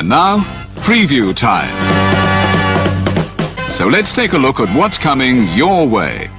now, preview time. So let's take a look at what's coming your way.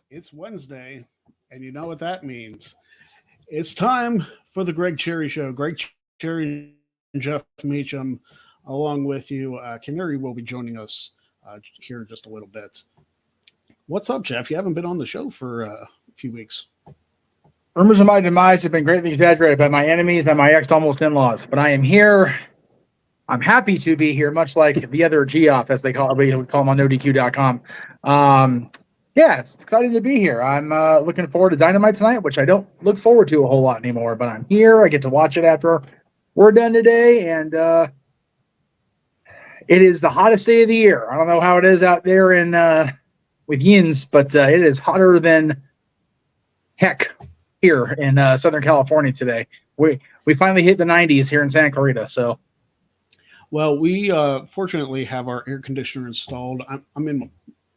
It's Wednesday, and you know what that means. It's time for the Greg Cherry Show. Greg Cherry and Jeff Meacham, along with you. Canary will be joining us here in just a little bit. What's up, Jeff? You haven't been on the show for a few weeks. Rumors of my demise have been greatly exaggerated by my enemies and my ex-almost in-laws, but I am here. I'm happy to be here, much like the other Geoff, as they call it. We call them on NoDQ.com. Yeah, it's exciting to be here. I'm looking forward to Dynamite tonight, which I don't look forward to a whole lot anymore, but I'm here. I get to watch it after we're done today, and it is the hottest day of the year. I don't know how it is out there in with Yins, but it is hotter than heck here in Southern California today. We finally hit the 90s here in Santa Clarita, so. Well, we fortunately have our air conditioner installed. I'm in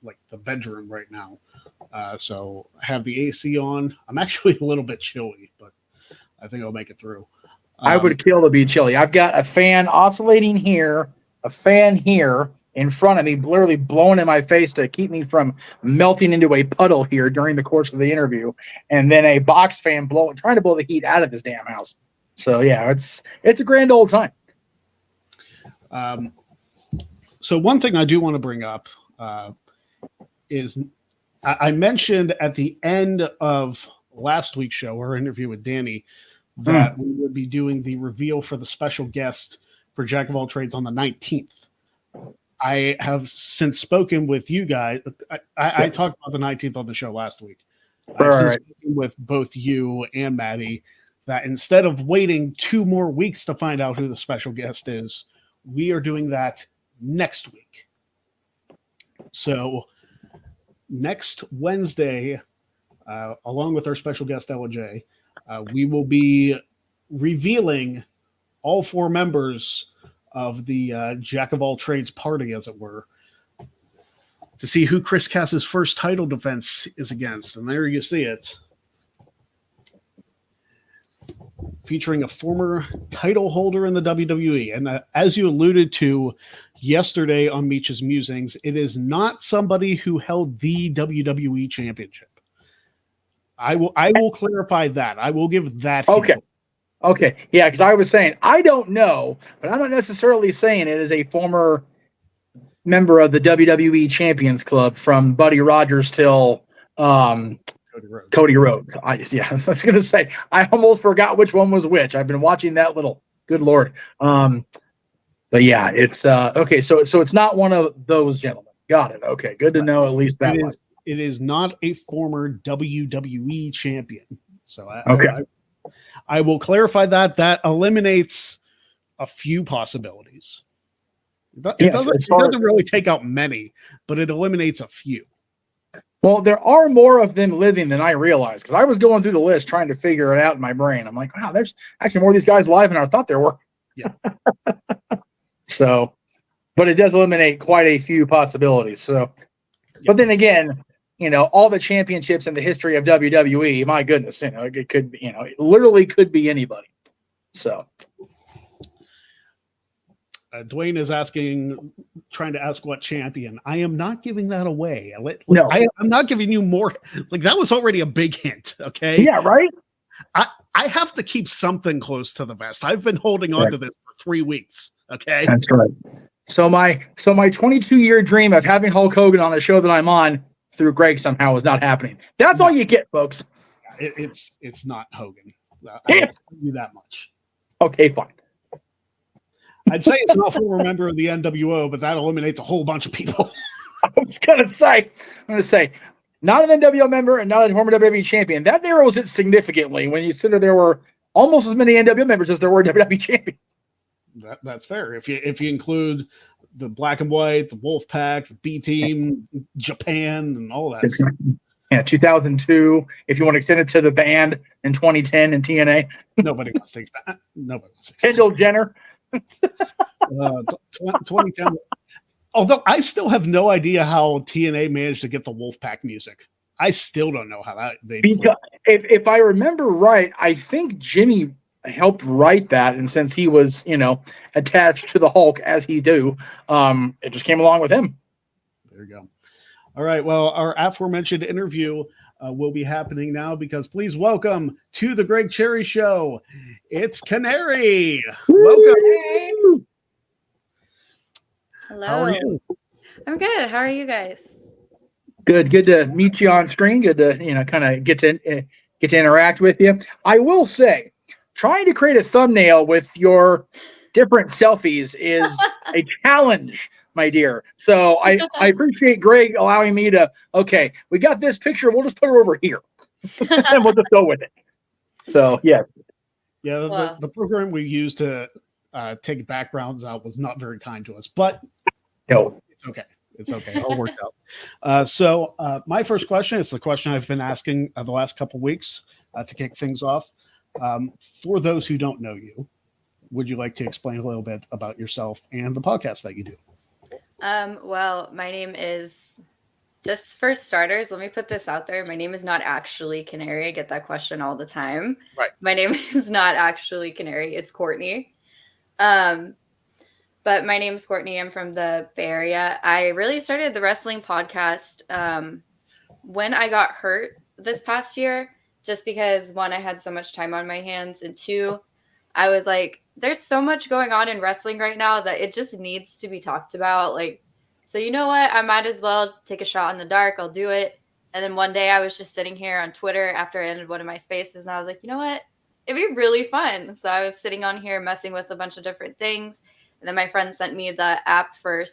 like the bedroom right now, so I have the AC on. I'm actually a little bit chilly, but I think I'll make it through. I would kill to be chilly. I've got a fan oscillating here, a fan here in front of me, literally blowing in my face to keep me from melting into a puddle here during the course of the interview, and then a box fan trying to blow the heat out of this damn house. So yeah, it's a grand old time. So one thing I do want to bring up is I mentioned at the end of last week's show, our interview with Danny, that we would be doing the reveal for the special guest for Jack of All Trades on the 19th. I have since spoken with you guys. I talked about the 19th on the show last week. I've since spoken with both you and Maddie that instead of waiting 2 more weeks to find out who the special guest is, we are doing that next week. So next Wednesday, along with our special guest, LJ, we will be revealing all 4 members of the Jack of All Trades party, as it were, to see who Chris Cass's first title defense is against. And there you see it. Featuring a former title holder in the WWE. And as you alluded to yesterday on Meech's Musings, it is not somebody who held the WWE Championship. I will clarify that. I will give that. Okay. Hint. Okay. Yeah, because I was saying, I don't know, but I'm not necessarily saying it is a former member of the WWE Champions Club from Buddy Rogers till Cody Rhodes. I was going to say, I almost forgot which one was which. I've been watching that little, good Lord. But yeah, it's okay. So it's not one of those gentlemen. Got it. Okay. Good to know at least that one. It is not a former WWE champion. So I will clarify that. That eliminates a few possibilities. It doesn't really take out many, but it eliminates a few. Well, there are more of them living than I realized, because I was going through the list trying to figure it out in my brain. I'm like, wow, there's actually more of these guys alive than I thought there were. Yeah. So, but it does eliminate quite a few possibilities. So, but then again, all the championships in the history of WWE, my goodness, it could be, it literally could be anybody. So. Dwayne is trying to ask what champion. I am not giving that away. No, I'm not giving you more. Like, that was already a big hint. Okay. Yeah, right. I have to keep something close to the vest. I've been holding on to this for 3 weeks. Okay. That's right. So my 22-year dream of having Hulk Hogan on the show that I'm on through Greg somehow is not happening. That's all you get, folks. It's not Hogan. I can tell you that much. Okay, fine. I'd say it's not a former member of the NWO, but that eliminates a whole bunch of people. I was gonna say, not an NWO member and not a former WWE champion. That narrows it significantly when you consider there were almost as many NWO members as there were WWE champions. That's fair. If you include the Black and White, the Wolfpack, the B Team, Japan, and all that stuff. Yeah, 2002. If you want to extend it to the band in 2010 and TNA. Nobody wants to take that. Nobody wants to take Kendall Jenner. 2010. Although I still have no idea how TNA managed to get the Wolfpack music. I still don't know how because if I remember right, I think Jimmy helped write that, and since he was attached to the Hulk as he do, it just came along with him. There you go. All right. Well, our aforementioned interview will be happening now, because please welcome to the Greg Cherry Show, it's Canary. Welcome. Hello. How are you? I'm good. How are you guys? Good to meet you on screen. Good to kind of get to interact with you. I will say, trying to create a thumbnail with your different selfies is a challenge, my dear. So I appreciate Greg allowing me to, okay, we got this picture, we'll just put her over here. And we'll just go with it. So, yes. Yeah, Wow. the program we used to take backgrounds out was not very kind to us, but No. it's okay. It's okay. It all worked out. So my first question is the question I've been asking the last couple weeks to kick things off. For those who don't know you, would you like to explain a little bit about yourself and the podcast that you do? Well, my name is, just for starters, let me put this out there. My name is not actually Canary. I get that question all the time. Right. My name is not actually Canary. It's Courtney. But my name is Courtney. I'm from the Bay Area. I really started the wrestling podcast when I got hurt this past year, just because, one, I had so much time on my hands, and two, I was like, there's so much going on in wrestling right now that it just needs to be talked about. Like, so you know what? I might as well take a shot in the dark. I'll do it. And then one day I was just sitting here on Twitter after I ended one of my spaces, and I was like, you know what? It'd be really fun. So I was sitting on here messing with a bunch of different things. And then my friend sent me the app for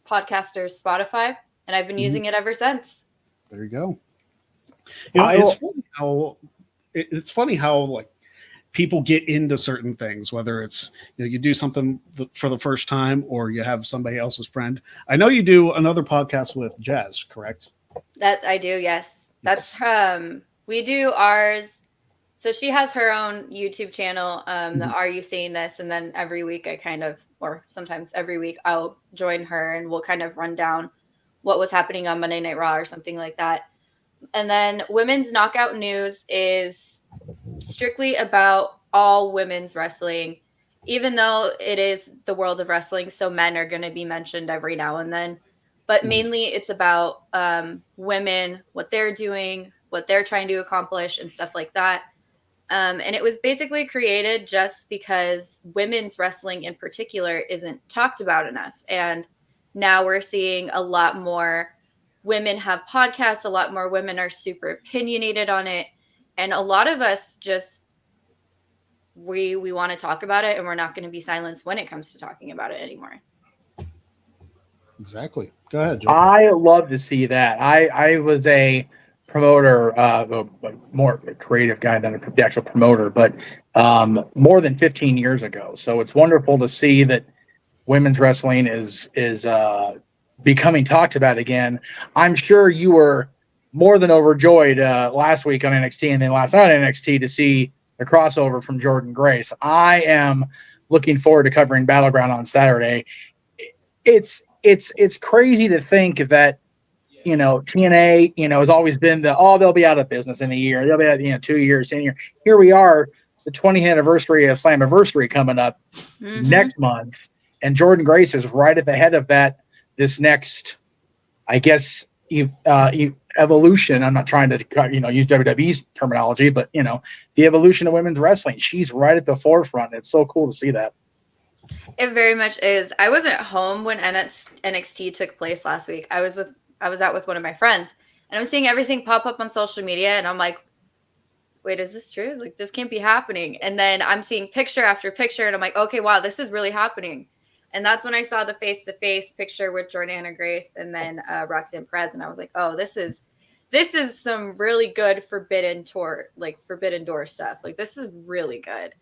podcasters, Spotify, and I've been using it ever since. There you go. It's funny how like people get into certain things, whether it's you do something for the first time or you have somebody else's friend. I know you do another podcast with Jazz, correct? That I do, yes. That's we do ours. So she has her own YouTube channel, the Are You Seeing This? And then every week or sometimes every week, I'll join her and we'll kind of run down what was happening on Monday Night Raw or something like that. And then Women's Knockout News is strictly about all women's wrestling, even though it is the world of wrestling. So men are going to be mentioned every now and then. But mainly it's about women, what they're doing, what they're trying to accomplish and stuff like that. And it was basically created just because women's wrestling in particular isn't talked about enough. And now we're seeing a lot more women have podcasts. A lot more women are super opinionated on it. And a lot of us just, we want to talk about it, and we're not going to be silenced when it comes to talking about it anymore. Exactly. Go ahead, Joe. I love to see that. I was a promoter, more creative guy than the actual promoter, but more than 15 years ago. So it's wonderful to see that women's wrestling is becoming talked about again. I'm sure you were more than overjoyed last week on NXT and then last night on NXT to see the crossover from Jordan Grace. I am looking forward to covering Battleground on Saturday. It's crazy to think that, you know, TNA, you know, has always been they'll be out of business in a year. They'll be out, 2 years, 10 years. Here we are, the 20th anniversary of Slammiversary coming up next month. And Jordan Grace is right at the head of that, this next, I guess, evolution. I'm not trying to, use WWE's terminology, but, the evolution of women's wrestling. She's right at the forefront. It's so cool to see that. It very much is. I wasn't at home when NXT took place last week. I was out with one of my friends, and I was seeing everything pop up on social media, and I'm like, wait, is this true? Like, this can't be happening. And then I'm seeing picture after picture, and I'm like, okay, wow, this is really happening. And that's when I saw the face-to-face picture with Jordana Grace and then Roxanne Perez, and I was like, oh, this is some really good forbidden door stuff. Like, this is really good.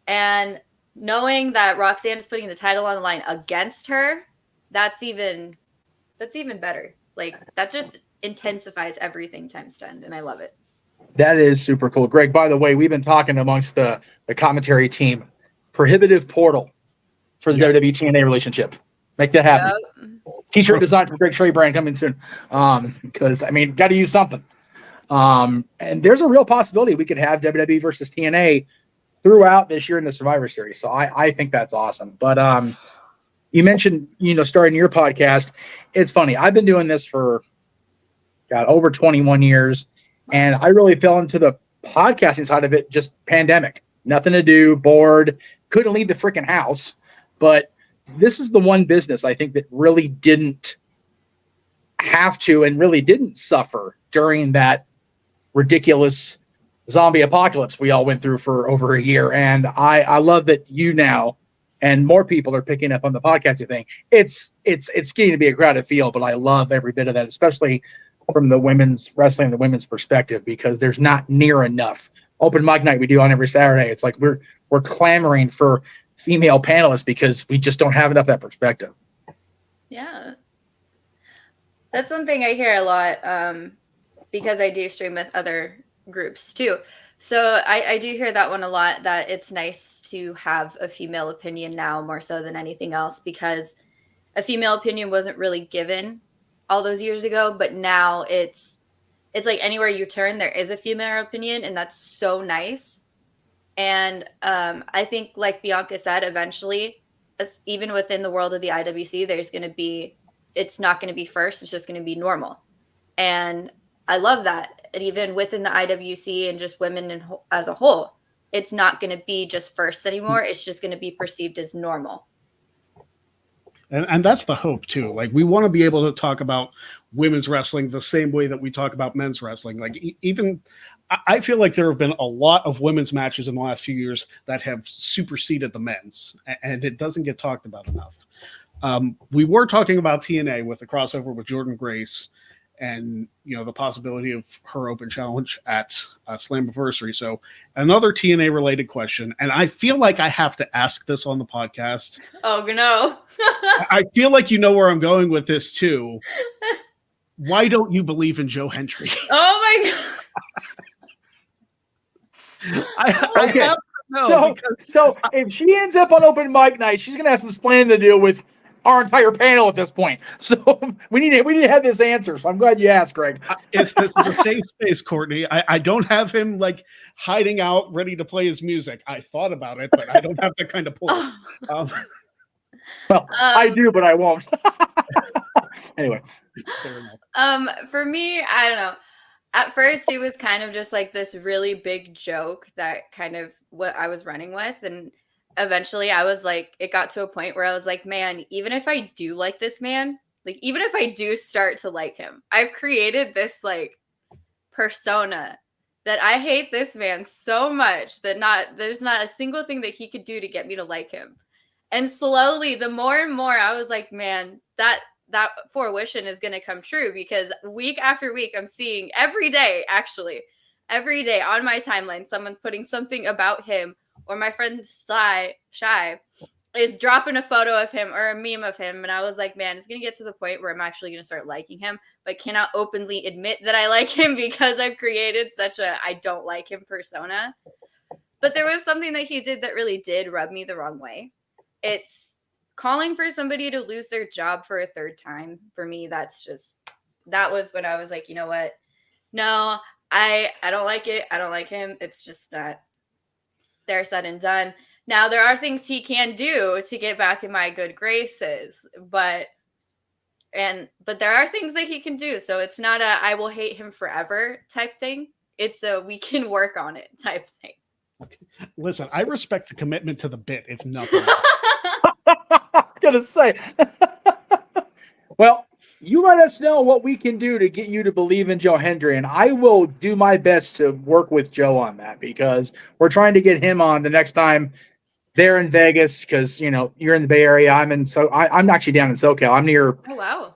And knowing that Roxanne is putting the title on the line against her, that's even better. Like, that just intensifies everything times 10, and I love it. That is super cool. Greg, by the way, we've been talking amongst the commentary team. Prohibitive portal for the WWE TNA relationship. Make that happen. Yep. T-shirt design from Greg Shea brand coming soon. Because, got to use something. And there's a real possibility we could have WWE versus TNA throughout this year in the Survivor Series. So I think that's awesome. But you mentioned, starting your podcast. It's funny. I've been doing this for, over 21 years. And I really fell into the podcasting side of it, just pandemic. Nothing to do, bored, couldn't leave the freaking house. But this is the one business I think that really didn't have to and really didn't suffer during that ridiculous zombie apocalypse we all went through for over a year. And I love that you now and more people are picking up on the podcasting thing. It's getting to be a crowded field, but I love every bit of that, especially from the women's wrestling, the women's perspective, because there's not near enough. Open mic night we do on every Saturday. It's like we're clamoring for female panelists because we just don't have enough of that perspective. Yeah. That's one thing I hear a lot because I do stream with other groups too. So I do hear that one a lot, that it's nice to have a female opinion now more so than anything else, because a female opinion wasn't really given all those years ago, but now it's like anywhere you turn, there is a female opinion, and that's so nice. And I think, like Bianca said, eventually, even within the world of the IWC, it's not going to be first, it's just going to be normal. And I love that. And even within the IWC and just women as a whole, it's not going to be just first anymore. It's just going to be perceived as normal. And that's the hope too. Like, we want to be able to talk about women's wrestling the same way that we talk about men's wrestling. Like, even I feel like there have been a lot of women's matches in the last few years that have superseded the men's, and it doesn't get talked about enough. We were talking about TNA with the crossover with Jordan Grace, and the possibility of her open challenge at Slammiversary. So another TNA related question, and I feel like I have to ask this on the podcast. Oh no. I feel like you know where I'm going with this too. Why don't you believe in Joe Hendry? Oh my god. I have to know. So if she ends up on open mic night, she's gonna have some explaining to do with our entire panel at this point. So we need to have this answer. So I'm glad you asked, Greg. If this is a safe space, Courtney, I don't have him like hiding out, ready to play his music. I thought about it, but I don't have that kind of pull. Well, I do, but I won't. Anyway. For me, I don't know. At first, it was kind of just like this really big joke that kind of what I was running with. And eventually I was like, it got to a point where I was like, man, even if I do like this man, like, even if I do start to like him, I've created this like persona that I hate this man so much that there's not a single thing that he could do to get me to like him. And slowly, the more and more I was like, man, that fruition is going to come true, because week after week, I'm seeing every day on my timeline, someone's putting something about him, or my friend Shy is dropping a photo of him or a meme of him, and I was like, man, it's gonna get to the point where I'm actually gonna start liking him, but cannot openly admit that I like him because I've created such a I don't like him persona. But there was something that he did that really did rub me the wrong way. It's calling for somebody to lose their job for a third time. For me, that was when I was like, you know what? No, I don't like it. I don't like him. It's just not there, said and done. Now, there are things he can do to get back in my good graces, but there are things that he can do. So it's not a I will hate him forever type thing. It's a we can work on it type thing. Okay. Listen, I respect the commitment to the bit, if nothing. I was going to say. Well, you let us know what we can do to get you to believe in Joe Hendry, and I will do my best to work with Joe on that because we're trying to get him on the next time they're in Vegas because, you know, you're in the Bay Area. I'm actually down in SoCal. I'm near. Oh, wow.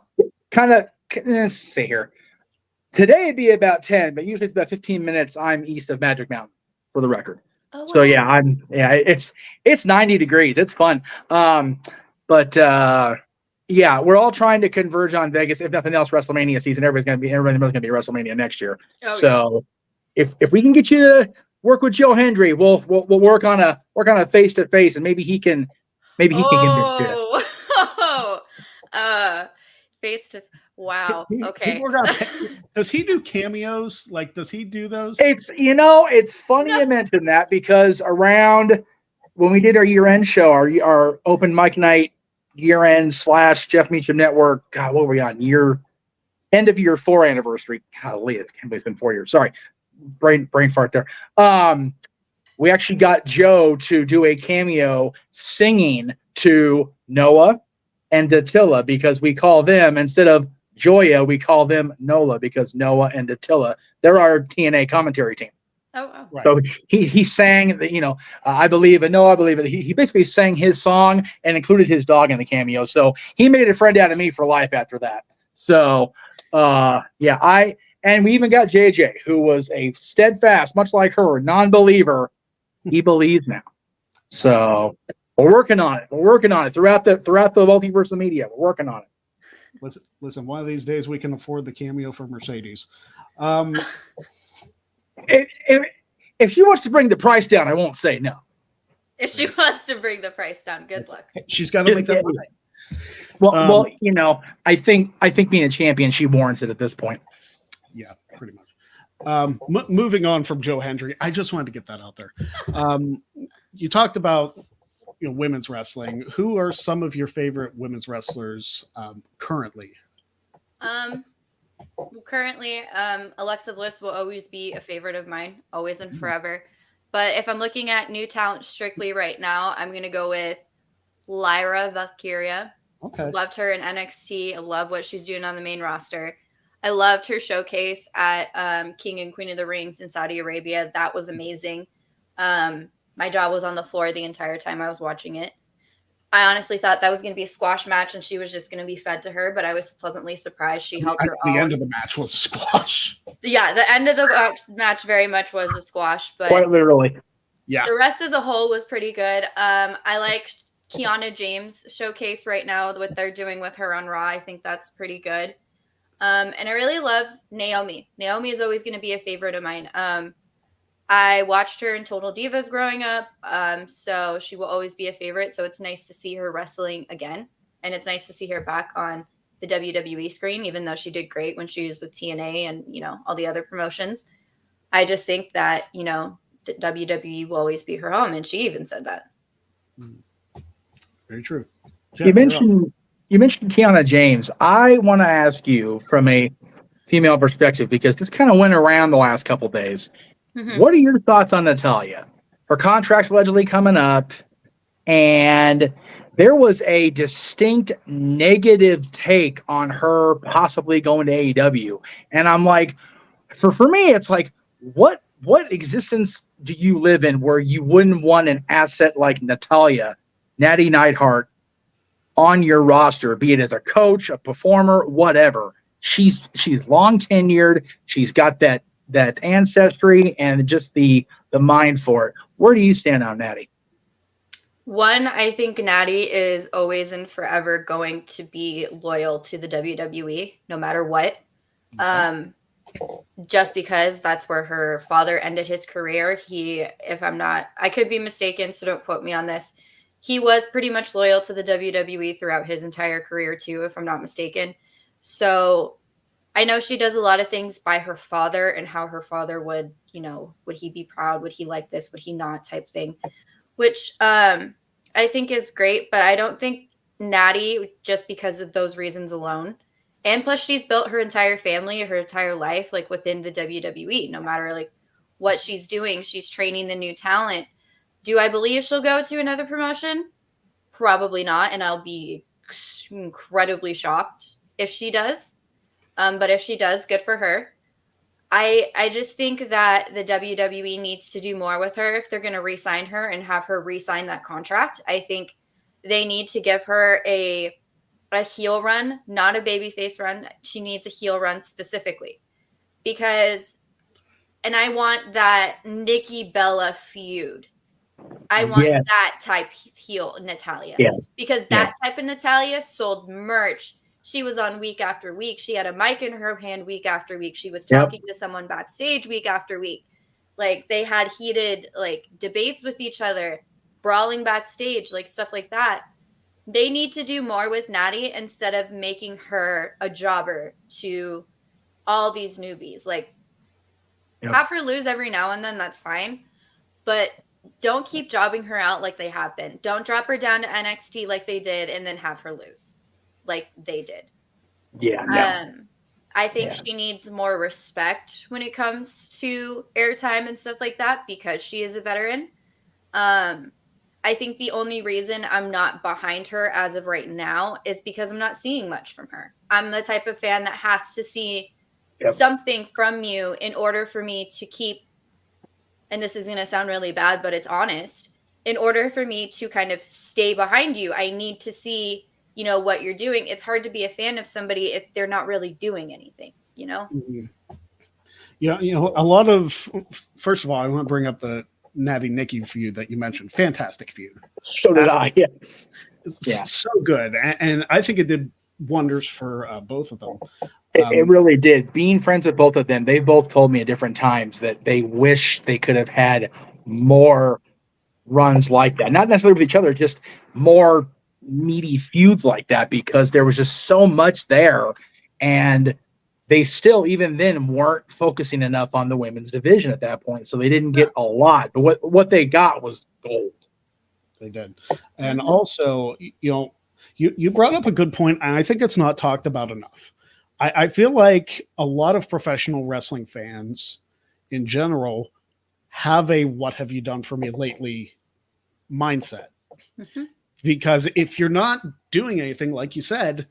Let's see here. Today it'd be about 10, but usually it's about 15 minutes. I'm east of Magic Mountain, for the record. Oh, wow. So yeah, it's 90 degrees. It's fun. Yeah, we're all trying to converge on Vegas. If nothing else, WrestleMania season. Everybody's gonna be at WrestleMania next year. Oh, so if we can get you to work with Joe Hendry, we'll work on a face to face, and maybe he can convince you. Face to wow. Okay. Does he do cameos? Like, does he do those? It's funny you mention that because around when we did our year-end show, our open mic night year-end / Jeff Meacham Network, God, what were we on? End of year 4 anniversary. Golly, I can't believe it's been 4 years. Sorry. Brain fart there. We actually got Joe to do a cameo singing to Noah and Attila because we call them, instead of Joya, we call them Nola because Noah and Attila, they're our TNA commentary team. Oh. Right. So he sang the, I believe it. No, I believe it. He basically sang his song and included his dog in the cameo. So he made a friend out of me for life after that. So and we even got JJ, who was a steadfast, much like her, non-believer. He believes now. So we're working on it. We're working on it throughout the multiverse of media. We're working on it. Listen. One of these days we can afford the cameo for Mercedes. If she wants to bring the price down, I won't say no. If she wants to bring the price down, good luck. She's got to make that money. Well, I think being a champion, she warrants it at this point. Yeah, pretty much. Moving on from Joe Hendry, I just wanted to get that out there. You talked about women's wrestling. Who are some of your favorite women's wrestlers currently? Currently, Alexa Bliss will always be a favorite of mine, always and forever. But if I'm looking at new talent strictly right now, I'm going to go with Lyra Valkyria. Okay. Loved her in NXT. I love what she's doing on the main roster. I loved her showcase at King and Queen of the Rings in Saudi Arabia. That was amazing. My jaw was on the floor the entire time I was watching it. I honestly thought that was going to be a squash match and she was just going to be fed to her, but I was pleasantly surprised she held her own. The end of the match was a squash. Yeah, the end of the match very much was a squash, but quite literally. Yeah. The rest as a whole was pretty good. I like Kiana James showcase right now, what they're doing with her on Raw. I think that's pretty good. And I really love Naomi. Naomi is always going to be a favorite of mine. I watched her in Total Divas growing up, so she will always be a favorite. So it's nice to see her wrestling again, and it's nice to see her back on the WWE screen, even though she did great when she was with TNA and all the other promotions. I just think that WWE will always be her home, and she even said that. Very true. You mentioned Kiana James. I want to ask you from a female perspective because this kind of went around the last couple days. Mm-hmm. What are your thoughts on Natalya? Her contract's allegedly coming up, and there was a distinct negative take on her possibly going to AEW. And I'm like, for me, it's like, what existence do you live in where you wouldn't want an asset like Natalya, Natty Neidhart, on your roster, be it as a coach, a performer, whatever? She's long tenured. She's got that ancestry and just the mind for it. Where do you stand on Natty? One, I think Natty is always and forever going to be loyal to the WWE, no matter what. Just because that's where her father ended his career. I could be mistaken, so don't quote me on this. He was pretty much loyal to the WWE throughout his entire career too, if I'm not mistaken. So I know she does a lot of things by her father and how her father would, would he be proud? Would he like this? Would he not? Type thing, which I think is great. But I don't think Natty, just because of those reasons alone, and plus she's built her entire family, her entire life, like within the WWE, no matter like what she's doing, she's training the new talent. Do I believe she'll go to another promotion? Probably not. And I'll be incredibly shocked if she does. But if she does, good for her. I just think that the WWE needs to do more with her if they're going to re-sign her and have her re-sign that contract. I think they need to give her a heel run, not a babyface run. She needs a heel run specifically because, and I want that Nikki Bella feud. I want that type heel Natalya. Yes. Because that type of Natalya sold merch. She was on week after week. She had a mic in her hand week after week. She was talking to someone backstage week after week. Like they had heated like debates with each other, brawling backstage, like stuff like that. They need to do more with Natty instead of making her a jobber to all these newbies. Like have her lose every now and then, that's fine. But don't keep jobbing her out like they have been. Don't drop her down to NXT like they did and then have her lose like they did. Yeah. No. I think she needs more respect when it comes to airtime and stuff like that because she is a veteran. I think the only reason I'm not behind her as of right now is because I'm not seeing much from her. I'm the type of fan that has to see something from you in order for me to keep, and this is going to sound really bad, but it's honest. In order for me to kind of stay behind you, I need to see, what you're doing. It's hard to be a fan of somebody if they're not really doing anything, Mm-hmm. Yeah, a lot of, first of all, I want to bring up the Natty Nikki feud that you mentioned. Fantastic feud. So did I, yes. So good. And I think it did wonders for both of them. It really did. Being friends with both of them, they both told me at different times that they wish they could have had more runs like that. Not necessarily with each other, just more meaty feuds like that because there was just so much there. And they still, even then, weren't focusing enough on the women's division at that point. So they didn't get a lot. But what they got was gold. They did. And also, you brought up a good point, and I think it's not talked about enough. I feel like a lot of professional wrestling fans in general have a "what have you done for me lately" mindset. Mm-hmm. Because if you're not doing anything, like you said,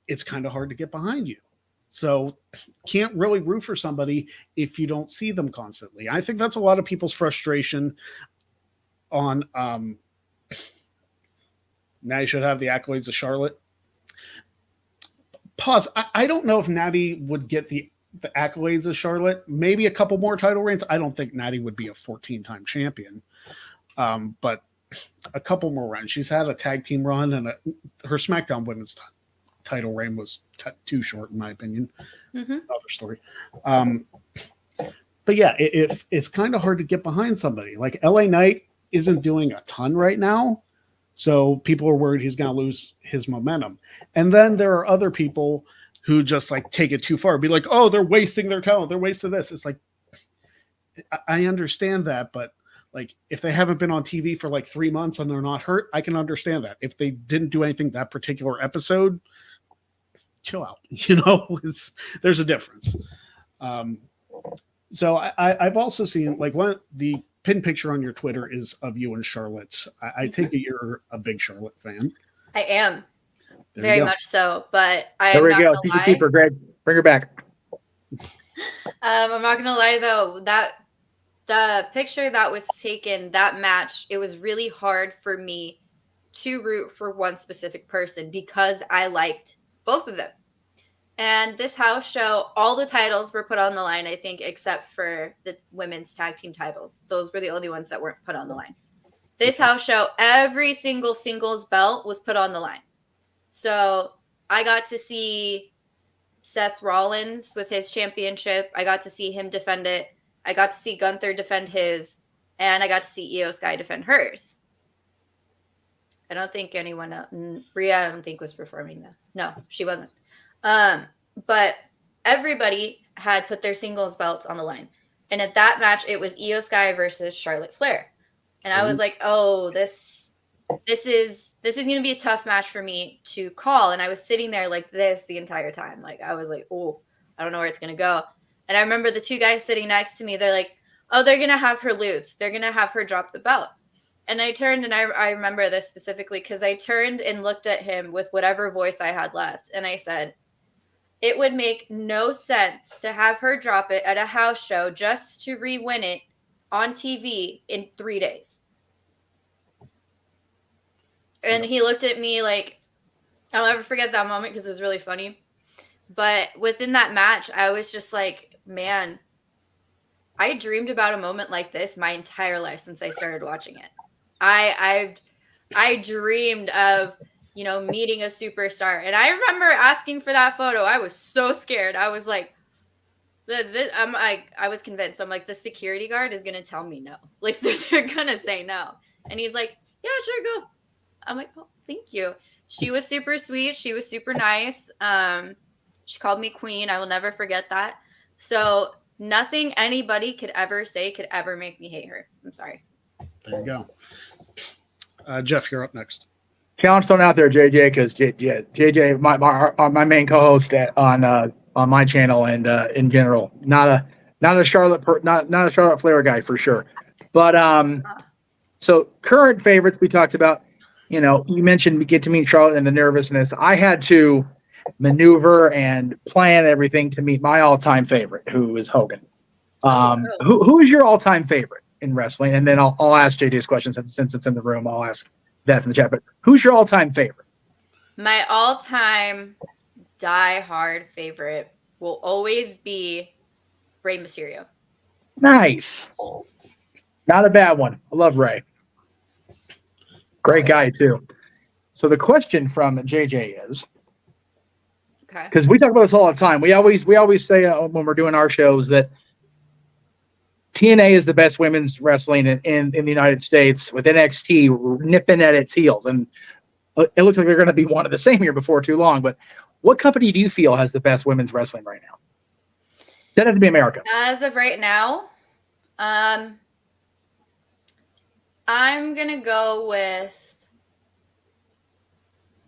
it's kind of hard to get behind you. So can't really root for somebody if you don't see them constantly. I think that's a lot of people's frustration on now you should have the accolades of Charlotte. Pause. I don't know if Natty would get the accolades of Charlotte. Maybe a couple more title reigns. I don't think Natty would be a 14-time champion. But a couple more runs. She's had a tag team run, and her SmackDown Women's title reign was too short, in my opinion. Mm-hmm. Another story. But yeah, it's kind of hard to get behind somebody. Like LA Knight isn't doing a ton right now. So people are worried he's going to lose his momentum. And then there are other people who just like take it too far. Be like, oh, they're wasting their talent. They're wasting this. It's like, I understand that. But like, if they haven't been on TV for like 3 months and they're not hurt, I can understand that. If they didn't do anything that particular episode, chill out. There's a difference. So I've also seen like the pin picture on your Twitter is of you and Charlotte. I take it you're a big Charlotte fan. I am. Very much so, but I am not going to lie. Keep her, Greg. Bring her back. I'm not going to lie, though, that the picture that was taken, that match, it was really hard for me to root for one specific person because I liked both of them. And this house show, all the titles were put on the line, I think, except for the women's tag team titles. Those were the only ones that weren't put on the line. This house show, every single singles belt was put on the line. So I got to see Seth Rollins with his championship. I got to see him defend it. I got to see Gunther defend his. And I got to see Io Sky defend hers. I don't think anyone else, Rhea, I don't think was performing though. No, she wasn't. But everybody had put their singles belts on the line. And at that match, it was Io Sky versus Charlotte Flair. And I was like, oh, this is going to be a tough match for me to call. And I was sitting there like this the entire time. Like, I was like, oh, I don't know where it's going to go. And I remember the two guys sitting next to me, they're like, oh, they're going to have her lose. They're going to have her drop the belt. And I turned, and I remember this specifically because I turned and looked at him with whatever voice I had left. And I said, it would make no sense to have her drop it at a house show just to re-win it on TV in 3 days. And he looked at me like, I'll never forget that moment because it was really funny. But within that match, I was just like, man, I dreamed about a moment like this my entire life since I started watching it. I dreamed of, meeting a superstar. And I remember asking for that photo. I was so scared. I was like, I was convinced. I'm like, the security guard is going to tell me no. Like, they're going to say no. And he's like, yeah, sure, go. I'm like, oh, thank you. She was super sweet. She was super nice. She called me queen. I will never forget that. So nothing anybody could ever say could ever make me hate her. I'm sorry. There you go. Jeff, you're up next. Challenge thrown out there, JJ, because JJ, my main co-host on my channel and in general, not a Charlotte Flair guy for sure. But so current favorites we talked about. You mentioned we get to meet Charlotte and the nervousness. I had to maneuver and plan everything to meet my all-time favorite, who is Hogan. Who is your all-time favorite in wrestling? And then I'll ask JJ's question since it's in the room. I'll ask that in the chat. But who's your all-time favorite? My all-time die-hard favorite will always be Rey Mysterio. Nice. Not a bad one. I love Rey. Great guy too. So the question from JJ is, because we talk about this all the time. We always say when we're doing our shows that TNA is the best women's wrestling in the United States, with NXT nipping at its heels, and it looks like they're going to be one of the same here before too long. But what company do you feel has the best women's wrestling right now? That has to be America. As of right now, I'm going to go with,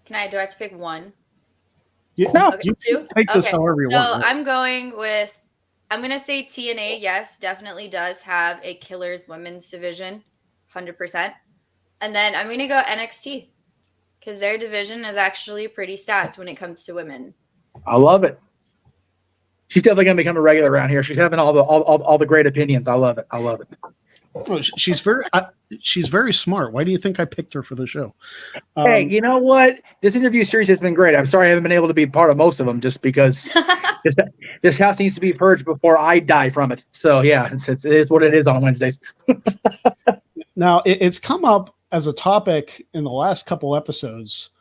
do I have to pick one? Yeah, no, okay, you two? take this however you want. So I'm going to say TNA, yes, definitely does have a killers women's division, 100%. And then I'm going to go NXT because their division is actually pretty stacked when it comes to women. I love it. She's definitely going to become a regular around here. She's having all the great opinions. I love it. Oh, she's very smart. Why do you think I picked her for the show? Hey, you know what? This interview series has been great. I'm sorry I haven't been able to be part of most of them just because this house needs to be purged before I die from it. So yeah, it is what it is on Wednesdays. Now it's come up as a topic in the last couple episodes.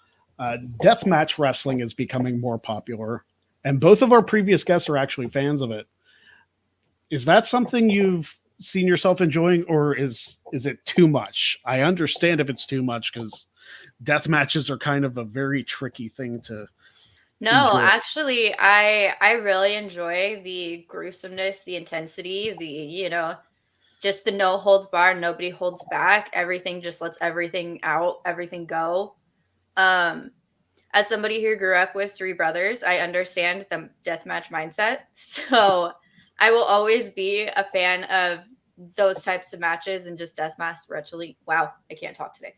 Deathmatch wrestling is becoming more popular, and both of our previous guests are actually fans of it. Is that something you've seen yourself enjoying, or is it too much? I understand if it's too much because death matches are kind of a very tricky thing to enjoy. Actually I really enjoy the gruesomeness, the intensity, the just the no holds barred, nobody holds back, everything just lets everything out, everything go. As somebody who grew up with three brothers, I understand the deathmatch mindset, so I will always be a fan of those types of matches and just deathmatch wrestling. Wow, I can't talk today.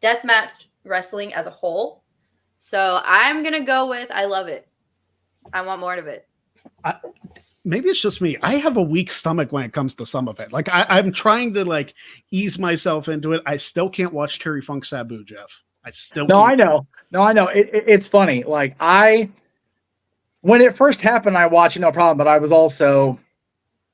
Deathmatch wrestling as a whole. So I'm going to go with, I love it. I want more of it. Maybe it's just me. I have a weak stomach when it comes to some of it. Like I'm trying to ease myself into it. I still can't watch Terry Funk Sabu, Jeff. I still can't. I know. It's funny. When it first happened, I watched it, no problem. But I was also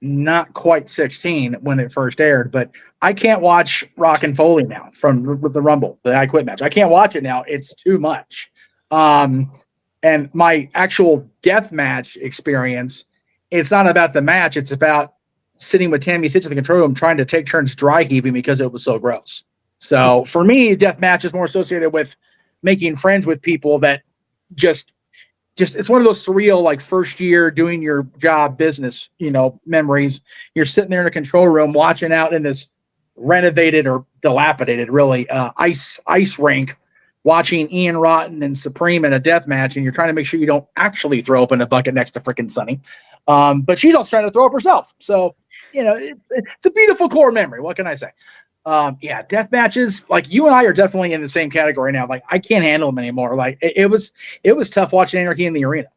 not quite 16 when it first aired, but I can't watch Rock and Foley now from the Rumble, the I Quit match. I can't watch it now. It's too much. And my actual death match experience, it's not about the match. It's about sitting with Tammy Stitch in the control room trying to take turns dry heaving because it was so gross. So for me, death match is more associated with making friends with people that just it's one of those surreal, like, first year doing your job business, memories. You're sitting there in a control room watching out in this renovated or dilapidated, really, ice rink, watching Ian Rotten and Supreme in a death match, and you're trying to make sure you don't actually throw up in a bucket next to frickin' Sunny. But she's also trying to throw up herself. So, it's a beautiful core memory. What can I say? Death matches, like, you and I are definitely in the same category now. Like, I can't handle them anymore. Like, it was tough watching Anarchy in the Arena.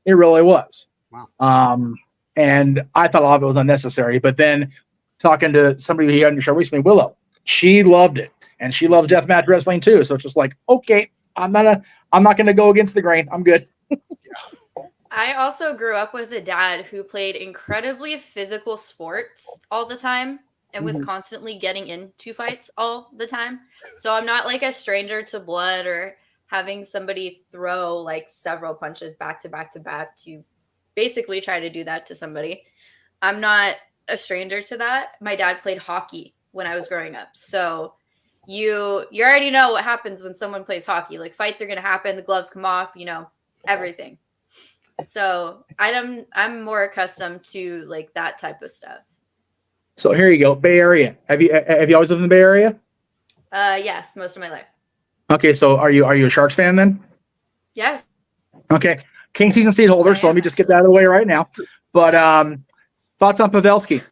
It really was. Wow. And I thought a lot of it was unnecessary. But then talking to somebody who had on your show recently, Willow, she loved it, and she loves deathmatch wrestling too. So it's just like, okay, I'm not gonna go against the grain. I'm good. I also grew up with a dad who played incredibly physical sports all the time and was constantly getting into fights all the time. So I'm not like a stranger to blood or having somebody throw like several punches back to back to back to basically try to do that to somebody. I'm not a stranger to that. My dad played hockey when I was growing up. So you already know what happens when someone plays hockey. Like, fights are going to happen, the gloves come off, everything. So I'm more accustomed to like that type of stuff. So here you go, Bay Area. Have you always lived in the Bay Area? Yes, most of my life. Okay, so are you a Sharks fan then? Yes. Okay, King season seat holder. So let me just get that out of the way right now. But thoughts on Pavelski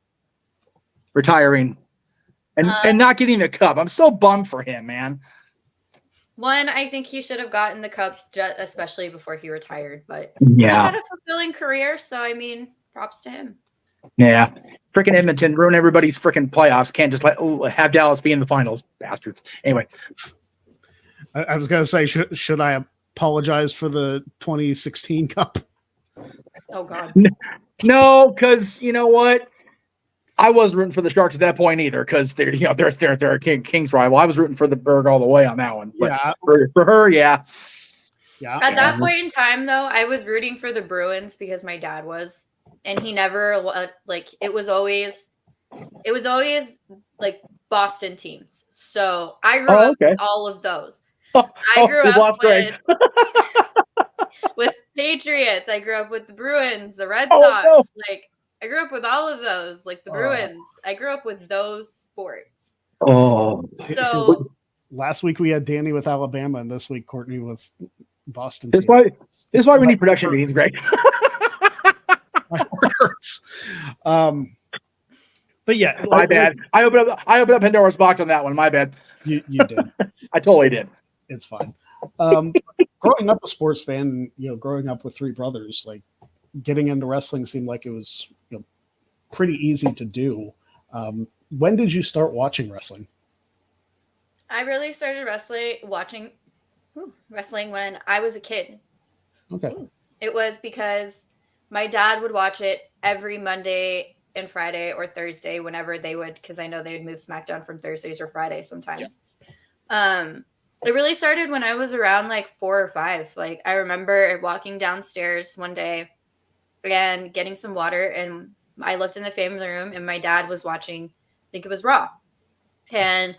retiring and not getting the cup? I'm so bummed for him, man. One, I think he should have gotten the cup, especially before he retired. But yeah, he had a fulfilling career, so I mean, props to him. Yeah, freaking Edmonton ruin everybody's freaking playoffs. Can't just have Dallas be in the finals, bastards. Anyway, I was gonna say, should I apologize for the 2016 Cup? Oh God, no, because you know what, I wasn't rooting for the Sharks at that point either, because they're a Kings rival. I was rooting for the Berg all the way on that one. But yeah, for her, yeah. At that point in time, though, I was rooting for the Bruins because my dad was. And he never it was always like Boston teams. So I grew up with all of those. I grew up with Patriots. I grew up with the Bruins, the Red Sox. No. Like, I grew up with all of those, like the Bruins. I grew up with those sports. Oh, so last week we had Danny with Alabama, and this week Courtney with Boston. This is why we need production meetings, Greg. My heart hurts. But yeah, my bad. I opened up Pandora's box on that one. My bad. You did. I totally did. It's fine. Growing up a sports fan, growing up with three brothers, like, getting into wrestling seemed like it was pretty easy to do. When did you start watching wrestling? I really started watching wrestling when I was a kid. Okay. It was because my dad would watch it every Monday and Friday or Thursday, whenever they would, because I know they would move SmackDown from Thursdays or Fridays sometimes. Yeah. It really started when I was around like 4 or 5. Like, I remember walking downstairs one day and getting some water, and I looked in the family room, and my dad was watching, I think it was Raw. And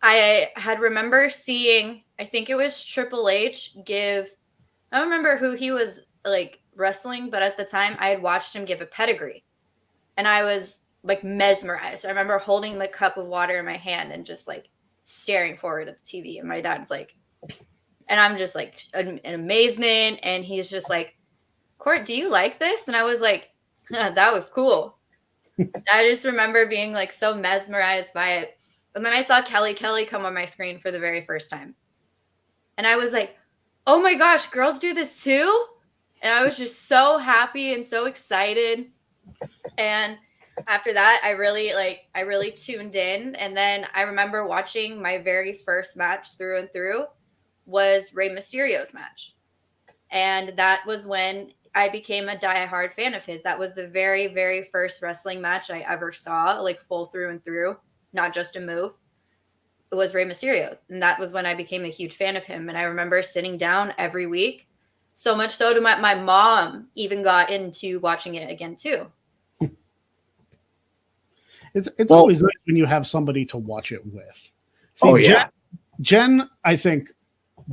I had remember seeing, I think it was Triple H I don't remember who he was like wrestling, but at the time I had watched him give a pedigree, and I was like mesmerized. I remember holding the cup of water in my hand and just like staring forward at the TV, and my dad's like, and I'm just like in amazement, and he's just like, Court, do you like this? And I was like, that was cool. I just remember being like so mesmerized by it. And then I saw Kelly come on my screen for the very first time, and I was like, oh my gosh, girls do this too? And I was just so happy and so excited. And after that, I really tuned in. And then I remember watching my very first match through and through was Rey Mysterio's match. And that was when I became a diehard fan of his. That was the very, very first wrestling match I ever saw, like full through and through, not just a move. It was Rey Mysterio. And that was when I became a huge fan of him. And I remember sitting down every week. So much so to my mom even got into watching it again too. It's always nice when you have somebody to watch it with. See, Jen, I think,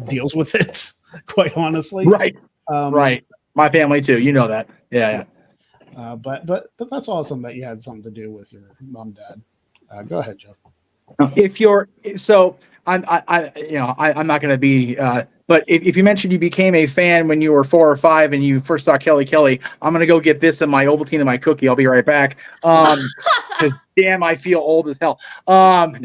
deals with it, quite honestly. Right. Right. My family too. You know that. Yeah. But that's awesome that you had something to do with your mom, dad. Go ahead, Joe. If you're so, I'm not going to be. But if you mentioned you became a fan when you were 4 or 5 and you first saw Kelly, I'm going to go get this in my Ovaltine and my cookie. I'll be right back. 'Cause damn, I feel old as hell. No.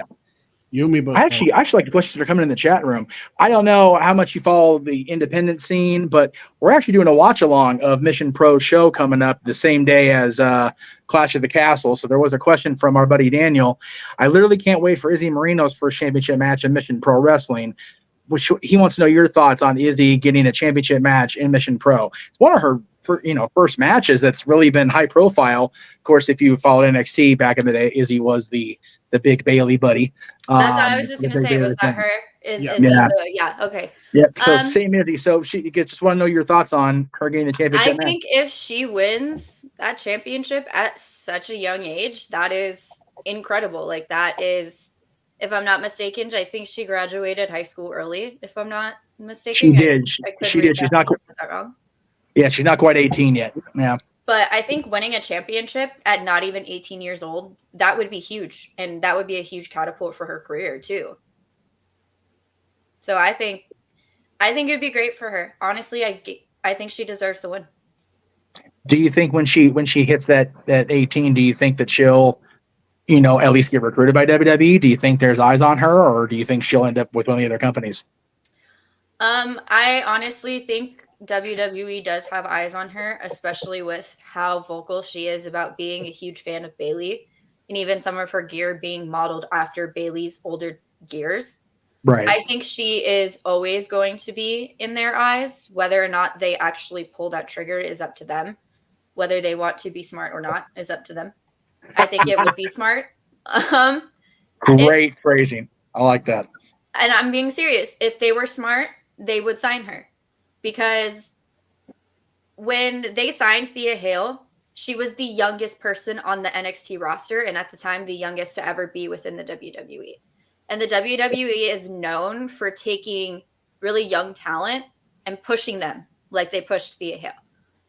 You and me both. I actually like the questions that are coming in the chat room. I don't know how much you follow the independent scene, but we're actually doing a watch along of Mission Pro show coming up the same day as Clash of the Castle. So there was a question from our buddy Daniel. I literally can't wait for Izzy Marino's first championship match in Mission Pro Wrestling, which he wants to know your thoughts on Izzy getting a championship match in Mission Pro. It's one of her first matches that's really been high profile. Of course, if you followed NXT back in the day, Izzy was the big Bailey buddy. That's what I was just going to say. Was that her? Okay. Yep. So same Izzy. So she just want to know your thoughts on her getting the championship match. I think if she wins that championship at such a young age, that is incredible. Like that is, if I'm not mistaken, I think she graduated high school early. If I'm not mistaken, she did. She did. She's not wrong. Yeah, she's not quite 18 yet. Yeah. But I think winning a championship at not even 18 years old, that would be huge. And that would be a huge catapult for her career too. So I think it'd be great for her. Honestly, I think she deserves the win. Do you think when she hits that 18, do you think that she'll, at least get recruited by WWE? Do you think there's eyes on her, or do you think she'll end up with one of the other companies? I honestly think WWE does have eyes on her, especially with how vocal she is about being a huge fan of Bailey, and even some of her gear being modeled after Bailey's older gears. Right. I think she is always going to be in their eyes. Whether or not they actually pull that trigger is up to them. Whether they want to be smart or not is up to them. I think it would be smart. Great phrasing. I like that. And I'm being serious. If they were smart, they would sign her. Because when they signed Thea Hale, she was the youngest person on the NXT roster, and at the time, the youngest to ever be within the WWE. And the WWE is known for taking really young talent and pushing them like they pushed Thea Hale.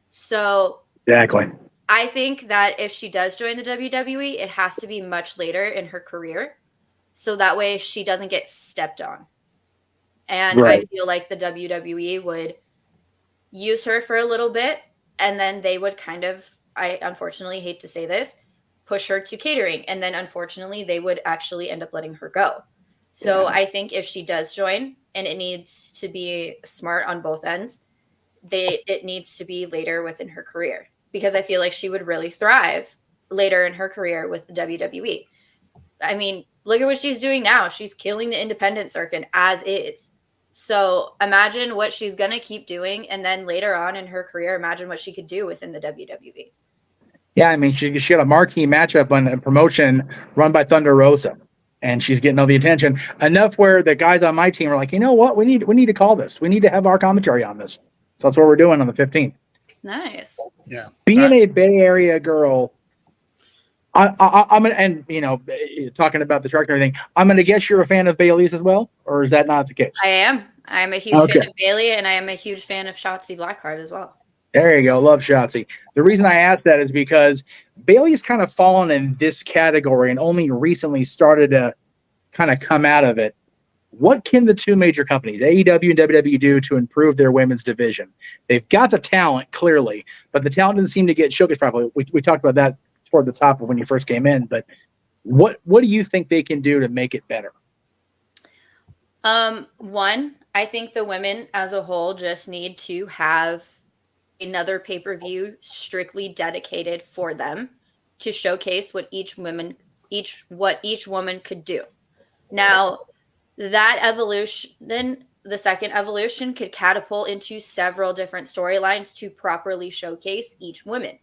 So exactly. I think that if she does join the WWE, it has to be much later in her career. So that way she doesn't get stepped on. And right. I feel like the WWE would use her for a little bit, and then they would kind of, I unfortunately hate to say this, push her to catering. And then unfortunately, they would actually end up letting her go. So I think if she does join, and it needs to be smart on both ends, it needs to be later within her career, because I feel like she would really thrive later in her career with the WWE. I mean, look at what she's doing now. She's killing the independent circuit as is. So imagine what she's going to keep doing. And then later on in her career, imagine what she could do within the WWE. Yeah, I mean, she got a marquee matchup on a promotion run by Thunder Rosa, and she's getting all the attention. Enough where the guys on my team are like, you know what? We need to call this. We need to have our commentary on this. So that's what we're doing on the 15th. Nice. Yeah. Being a Bay Area girl, I'm gonna, and talking about the truck and everything, I'm gonna guess you're a fan of Bailey's as well, or is that not the case? I am. I'm a huge fan of Bailey, and I am a huge fan of Shotzi Blackheart as well. There you go. Love Shotzi. The reason I asked that is because Bailey's kind of fallen in this category and only recently started to kind of come out of it. What can the two major companies, AEW and WWE, do to improve their women's division? They've got the talent, clearly, but the talent doesn't seem to get showcased properly. We talked about that toward the top of when you first came in, but what do you think they can do to make it better? One, I think the women as a whole just need to have another pay-per-view strictly dedicated for them to showcase what each woman could do. Now, that evolution then the second evolution could catapult into several different storylines to properly showcase each woman.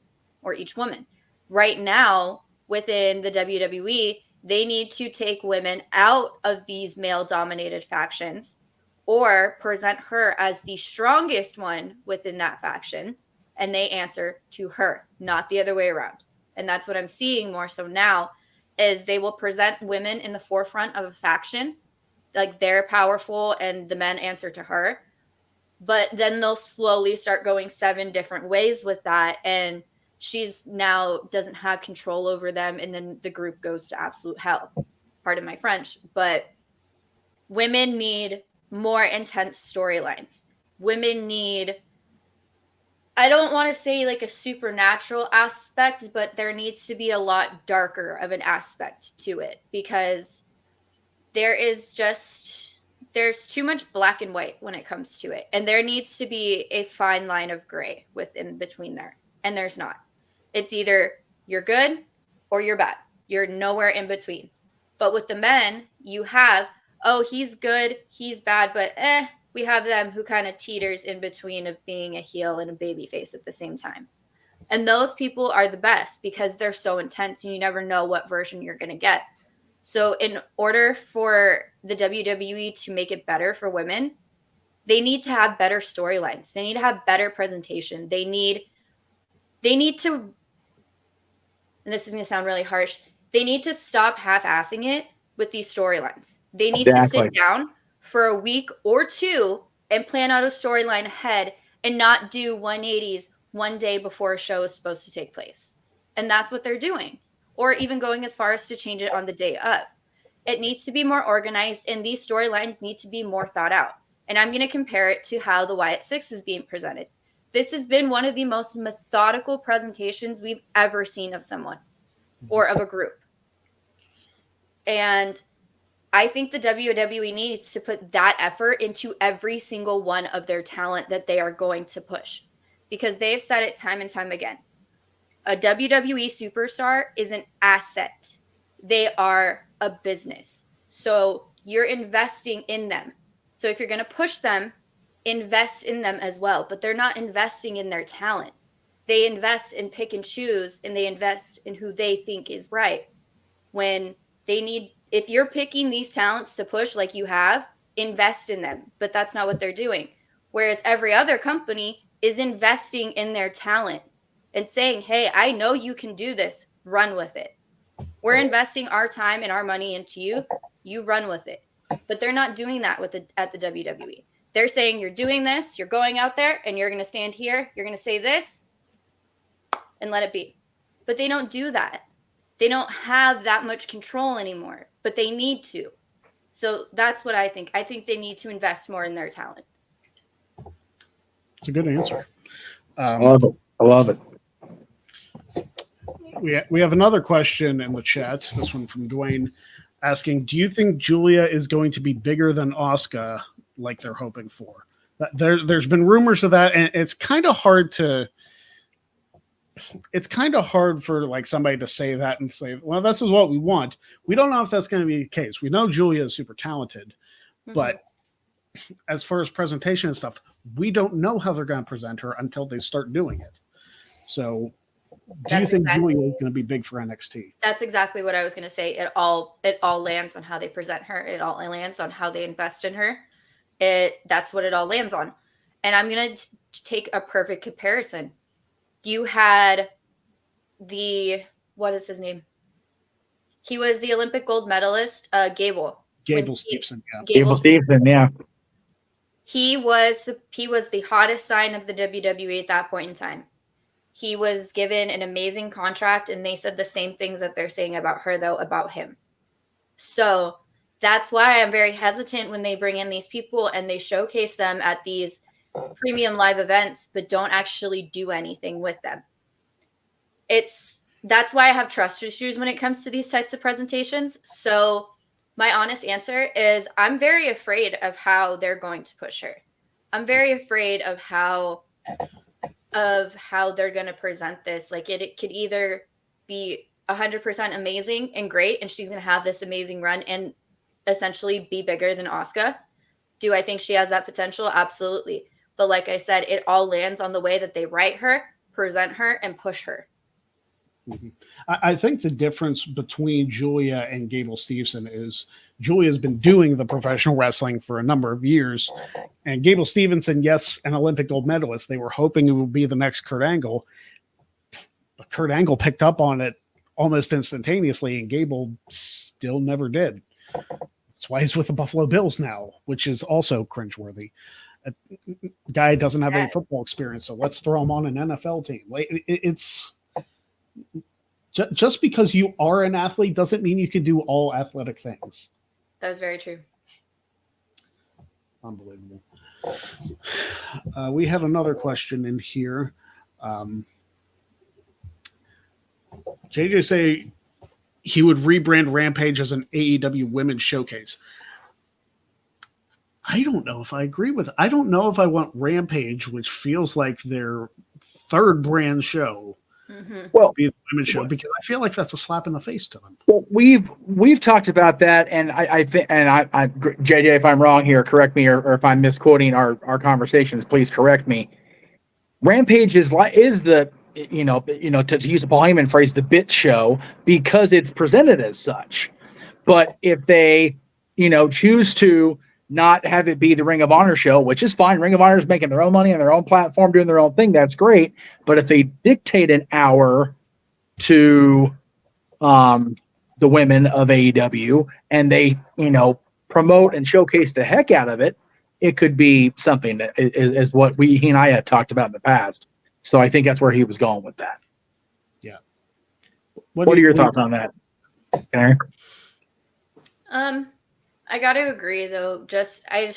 Right now, within the WWE, they need to take women out of these male-dominated factions or present her as the strongest one within that faction, and they answer to her, not the other way around. And that's what I'm seeing more so now, is they will present women in the forefront of a faction, like they're powerful and the men answer to her. But then they'll slowly start going 7 different ways with that, and she's now doesn't have control over them, and then the group goes to absolute hell. Pardon my French, but women need more intense storylines. Women need, I don't want to say like a supernatural aspect, but there needs to be a lot darker of an aspect to it, because there's too much black and white when it comes to it. And there needs to be a fine line of gray within between there. And there's not. It's either you're good or you're bad. You're nowhere in between. But with the men, you have, oh, he's good, he's bad, but we have them who kind of teeters in between of being a heel and a baby face at the same time. And those people are the best because they're so intense and you never know what version you're going to get. So in order for the WWE to make it better for women, they need to have better storylines. They need to have better presentation. They need to, and this is going to sound really harsh, they need to stop half-assing it with these storylines. They need to sit down for a week or 2 and plan out a storyline ahead and not do 180s one day before a show is supposed to take place. And that's what they're doing. Or even going as far as to change it on the day of. It needs to be more organized, and these storylines need to be more thought out. And I'm going to compare it to how the Wyatt Six is being presented. This has been one of the most methodical presentations we've ever seen of someone or of a group. And I think the WWE needs to put that effort into every single one of their talent that they are going to push, because they've said it time and time again. A WWE superstar is an asset. They are a business. So you're investing in them. So if you're going to push them, invest in them as well. But they're not investing in their talent. They invest in pick and choose, and they invest in who they think is right. When they need, if you're picking these talents to push like you have, invest in them. But that's not what they're doing. Whereas every other company is investing in their talent and saying, hey, I know you can do this. Run with it. We're investing our time and our money into you. You run with it. But they're not doing that at the WWE. They're saying, you're doing this. You're going out there and you're going to stand here. You're going to say this and let it be. But they don't do that. They don't have that much control anymore, but they need to. So that's what I think. I think they need to invest more in their talent. It's a good answer. I love it. We have another question in the chat. This one from Dwayne asking, do you think Julia is going to be bigger than Asuka like they're hoping for? There's been rumors of that, and it's kind of hard for like somebody to say that and say, well, this is what we want. We don't know if that's going to be the case. We know Julia is super talented, but as far as presentation and stuff, we don't know how they're going to present her until they start doing it. So do you think Julia is going to be big for NXT? That's exactly what I was going to say. It all lands on how they present her. It all lands on how they invest in her. That's what it all lands on. And I'm going to take a perfect comparison. You had what is his name? He was the Olympic gold medalist, Gable Stevenson. Yeah. Gable Stevenson, yeah. He was the hottest sign of the WWE at that point in time. He was given an amazing contract, and they said the same things that they're saying about her, though, about him. So that's why I'm very hesitant when they bring in these people and they showcase them at these premium live events, but don't actually do anything with them. That's why I have trust issues when it comes to these types of presentations. So my honest answer is I'm very afraid of how they're going to push her. I'm very afraid of how they're going to present this. Like it could either be 100% amazing and great, and she's going to have this amazing run and essentially be bigger than Asuka, Do I think she has that potential? Absolutely. But like I said, it all lands on the way that they write her, present her, and push her. Mm-hmm. I think the difference between Julia and Gable Steveson is Julia's been doing the professional wrestling for a number of years, and Gable Steveson, yes, an Olympic gold medalist. They were hoping it would be the next Kurt Angle, but Kurt Angle picked up on it almost instantaneously, and Gable still never did. That's why he's with the Buffalo Bills now, which is also cringeworthy. A guy doesn't have any football experience, so let's throw him on an NFL team. Like, it's just because you are an athlete doesn't mean you can do all athletic things. That was very true. Unbelievable. We had another question in here. JJ say he would rebrand Rampage as an AEW Women's Showcase. I don't know if I agree with it. I don't know if I want Rampage, which feels like their third brand show, well, be the women's show, because I feel like that's a slap in the face to them. Well, we've talked about that, and I think, and I JJ, if I'm wrong here, correct me, or if I'm misquoting our conversations, please correct me. Rampage is the to use a Paul Heyman phrase, the bit show, because it's presented as such. But if they choose to not have it be the Ring of Honor show, which is fine. Ring of Honor is making their own money on their own platform, doing their own thing. That's great. But if they dictate an hour to the women of AEW and they, promote and showcase the heck out of it, it could be something that is what he and I had talked about in the past. So I think that's where he was going with that. Yeah. What are your thoughts on that, Canary? I got to agree, though. I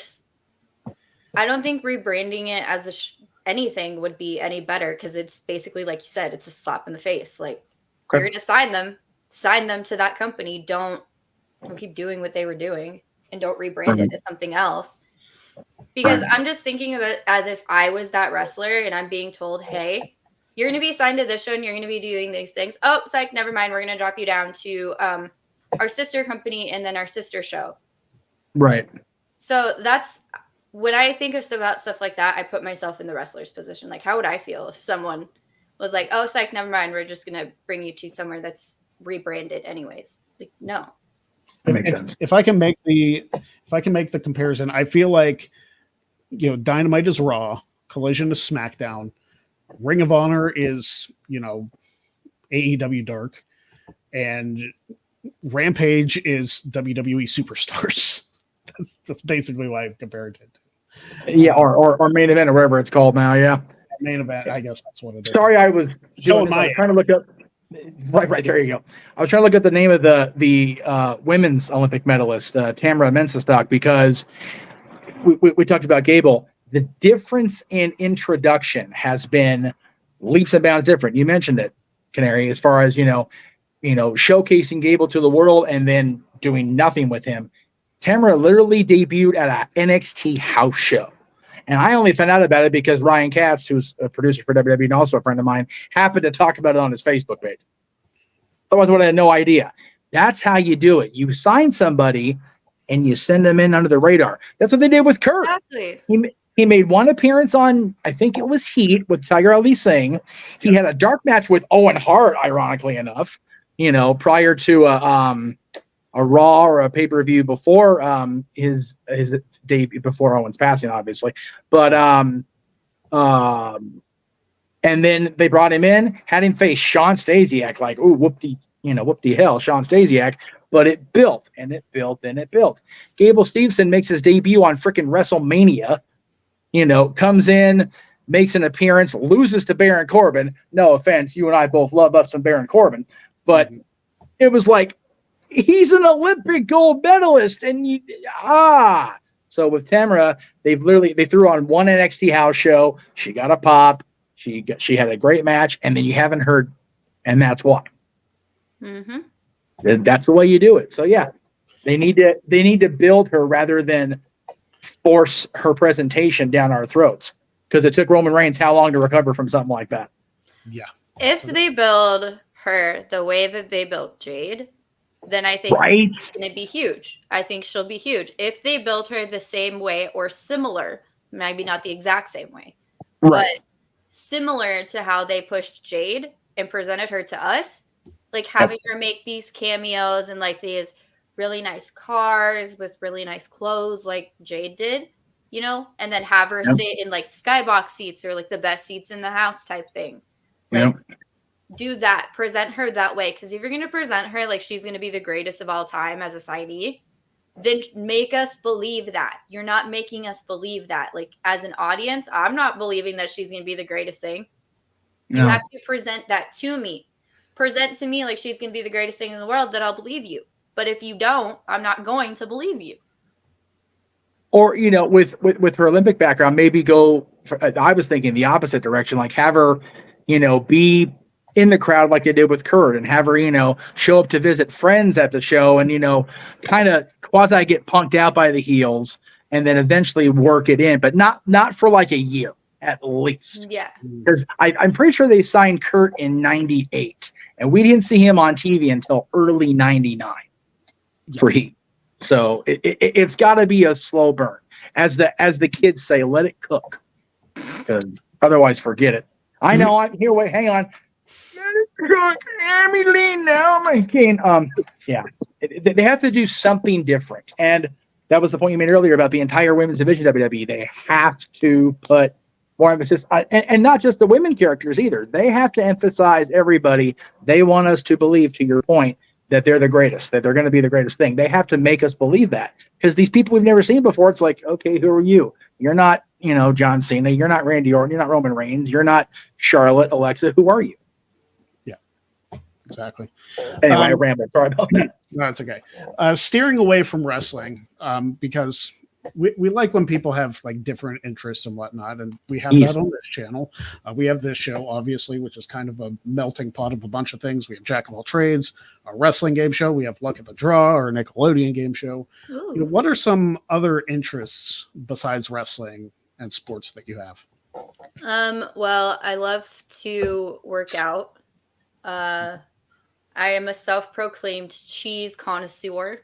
don't think rebranding it as anything would be any better, because it's basically, like you said, it's a slap in the face. Like, you're going to sign them to that company. Don't keep doing what they were doing, and don't rebrand it as something else. Because I'm just thinking of it as if I was that wrestler and I'm being told, hey, you're going to be signed to this show and you're going to be doing these things. Oh, psych, never mind. We're going to drop you down to our sister company and then our sister show. Right. So that's when I think about stuff like that, I put myself in the wrestler's position. Like, how would I feel if someone was like, oh, psych, never mind. We're just going to bring you to somewhere that's rebranded anyways. Like, no. That makes sense. If I can make the comparison, I feel like, Dynamite is Raw, Collision is SmackDown, Ring of Honor is, AEW Dark, and Rampage is WWE Superstars. That's basically why I compared it. Yeah, or main event or whatever it's called now. Yeah, main event. I guess that's what it is. Sorry, I was trying to look up. Right there you go. I was trying to look at the name of the women's Olympic medalist, Tamara Mensah, because we talked about Gable. The difference in introduction has been leaps and bounds different. You mentioned it, Canary, as far as showcasing Gable to the world and then doing nothing with him. Tamara literally debuted at an NXT house show. And I only found out about it because Ryan Katz, who's a producer for WWE and also a friend of mine, happened to talk about it on his Facebook page. Otherwise, I had no idea. That's how you do it. You sign somebody and you send them in under the radar. That's what they did with Kurt. Exactly. He made one appearance on, I think it was Heat with Tiger Ali Singh. He had a dark match with Owen Hart, ironically enough, prior to a Raw or a pay-per-view before his debut, before Owen's passing, obviously. But and then they brought him in, had him face Shawn Stasiak, like, ooh, whoopty hell, Shawn Stasiak. But it built and it built and it built. Gable Steveson makes his debut on freaking WrestleMania. Comes in, makes an appearance, loses to Baron Corbin. No offense, you and I both love us some Baron Corbin, but it was like, he's an Olympic gold medalist, and So with Tamara, they threw on one NXT house show. She got a pop. She had a great match, and then you haven't heard, and that's why. Mm-hmm. That's the way you do it. So yeah, they need to build her rather than force her presentation down our throats, because it took Roman Reigns how long to recover from something like that? Yeah. If they build her the way that they built Jade, then I think Right. it's going to be huge. I think she'll be huge. If they build her the same way or similar, maybe not the exact same way, Right. but similar to how they pushed Jade and presented her to us, like having her make these cameos and like these really nice cars with really nice clothes like Jade did, you know, and then have her sit in like skybox seats or like the best seats in the house type thing. Like do that, present her that way. Because if you're going to present her like she's going to be the greatest of all time as a sidey, then make us believe that. You're not making us believe that. Like as an audience, I'm not believing that she's going to be the greatest thing. You have to present that to me. Present to me like she's going to be the greatest thing in the world, that I'll believe you. But if you don't, I'm not going to believe you. Or, you know, with her Olympic background, maybe go for, I was thinking the opposite direction, like have her, you know, be in the crowd like they did with Kurt, and have her, you know, show up to visit friends at the show and, you know, kind of quasi get punked out by the heels and then eventually work it in, but not for like a year at least. Yeah. Because I'm pretty sure they signed Kurt in 98 and we didn't see him on TV until early 99 for Heat. So it's got to be a slow burn, as the kids say. Let it cook, because otherwise, forget it. I know. I'm here. Wait, hang on. Let it cook. Let me lean now, my king. Yeah, they have to do something different, and that was the point you made earlier about the entire women's division WWE. They have to put more emphasis, and not just the women characters either. They have to emphasize everybody. They want us to believe, to your point, that they're the greatest, that they're going to be the greatest thing. They have to make us believe that, because these people we've never seen before, it's like, okay, who are you? You're not, you know, John Cena. You're not Randy Orton. You're not Roman Reigns. You're not Charlotte, Alexa. Who are you? Yeah, exactly. Anyway, I rambled. Sorry about that. No, it's okay. Steering away from wrestling, because we like when people have like different interests and whatnot, and we have that on this channel. We have this show, obviously, which is kind of a melting pot of a bunch of things. We have Jack of all trades, a wrestling game show. We have Luck at the Draw, or a Nickelodeon game show. You know, what are some other interests besides wrestling and sports that you have? Well, I love to work out. I am a self-proclaimed cheese connoisseur.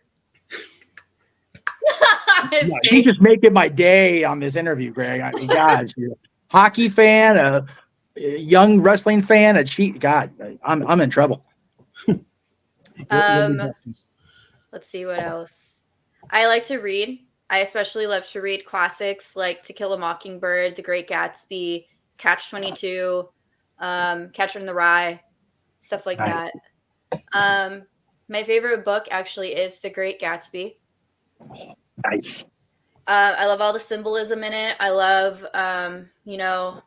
She's just making my day on this interview, Greg. I mean, gosh, you're a hockey fan, a young wrestling fan, a cheat. God, I'm in trouble. Let's see what else. I like to read. I especially love to read classics like To Kill a Mockingbird, The Great Gatsby, Catch-22, Catcher in the Rye, stuff like that. My favorite book actually is The Great Gatsby. Nice. I love all the symbolism in it. I love, you know,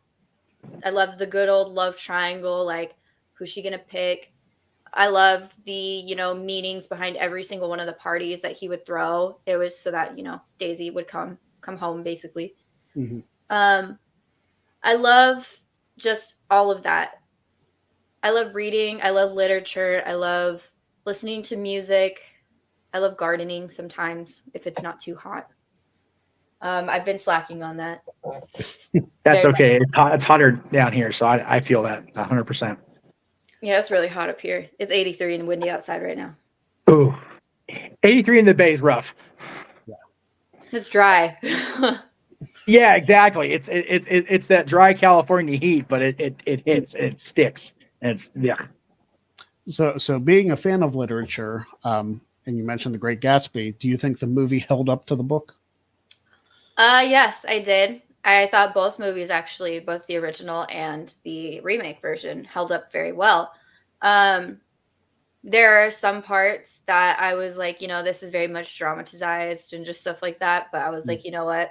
I love the good old love triangle. Like, who's she gonna pick? I love the, you know, meanings behind every single one of the parties that he would throw. It was so that, you know, Daisy would come home, basically. Mm-hmm. I love just all of that. I love reading. I love literature. I love listening to music. I love gardening sometimes if it's not too hot. I've been slacking on that. That's okay. It's hot. It's hotter down here, so I feel that 100%. Yeah, it's really hot up here. It's 83 and windy outside right now. Ooh, 83 in the bay is rough. Yeah. It's dry. Yeah, exactly. It's that dry California heat, but it hits and it sticks, and it's So being a fan of literature, and you mentioned The Great Gatsby, do you think the movie held up to the book? Yes, I did. I thought both movies, actually, both the original and the remake version, held up very well. There are some parts that I was like, you know, this is very much dramatized and just stuff like that. But I was like, you know what?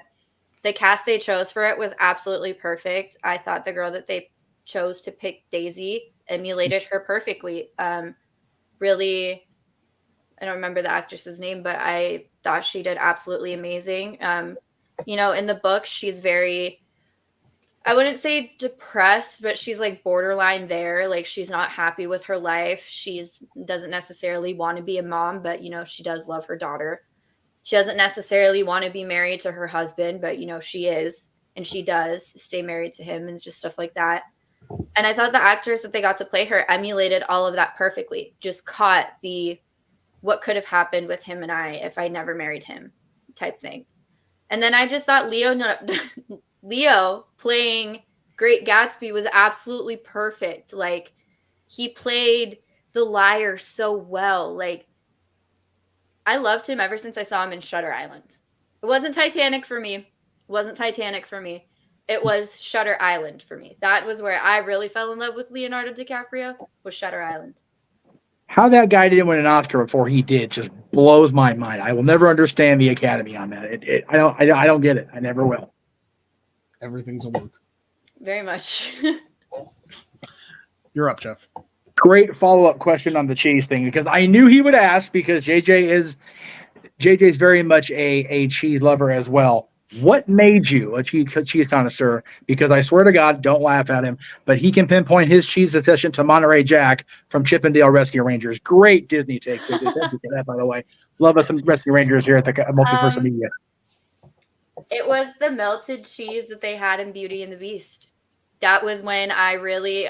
The cast they chose for it was absolutely perfect. I thought the girl that they chose to pick, Daisy, emulated her perfectly. Really, I don't remember the actress's name, but I thought she did absolutely amazing. You know, in the book, she's very, I wouldn't say depressed, but she's like borderline there. Like, she's not happy with her life. Doesn't necessarily want to be a mom, but, you know, she does love her daughter. She doesn't necessarily want to be married to her husband, but, you know, she is, and she does stay married to him and just stuff like that. And I thought the actress that they got to play her emulated all of that perfectly. Just caught the what could have happened with him and I if I never married him type thing. And then I just thought Leo playing Great Gatsby was absolutely perfect. Like, he played the liar so well. Like, I loved him ever since I saw him in Shutter Island. It wasn't Titanic for me. It was Shutter Island for me. That was where I really fell in love with Leonardo DiCaprio, was Shutter Island. How that guy didn't win an Oscar before he did just blows my mind. I will never understand the Academy on that. I don't get it. I never will. Everything's a work. Very much. You're up, Jeff. Great follow-up question on the cheese thing, because I knew he would ask, because JJ's very much a cheese lover as well. What made you a cheese connoisseur? Because I swear to God, don't laugh at him, but he can pinpoint his cheese obsession to Monterey Jack from Chippendale Rescue Rangers. Great Disney take. Thank you for that, by the way. Love us some Rescue Rangers here at the Multiverse Media. It was the melted cheese that they had in Beauty and the Beast. That was when I really